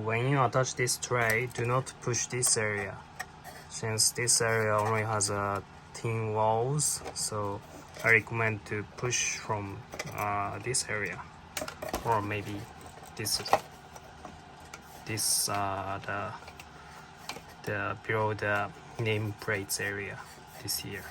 when you attach this tray, do not push this area, since this area only has thin walls, so I recommend to push from this area, or maybe this the below the nameplates area, this here.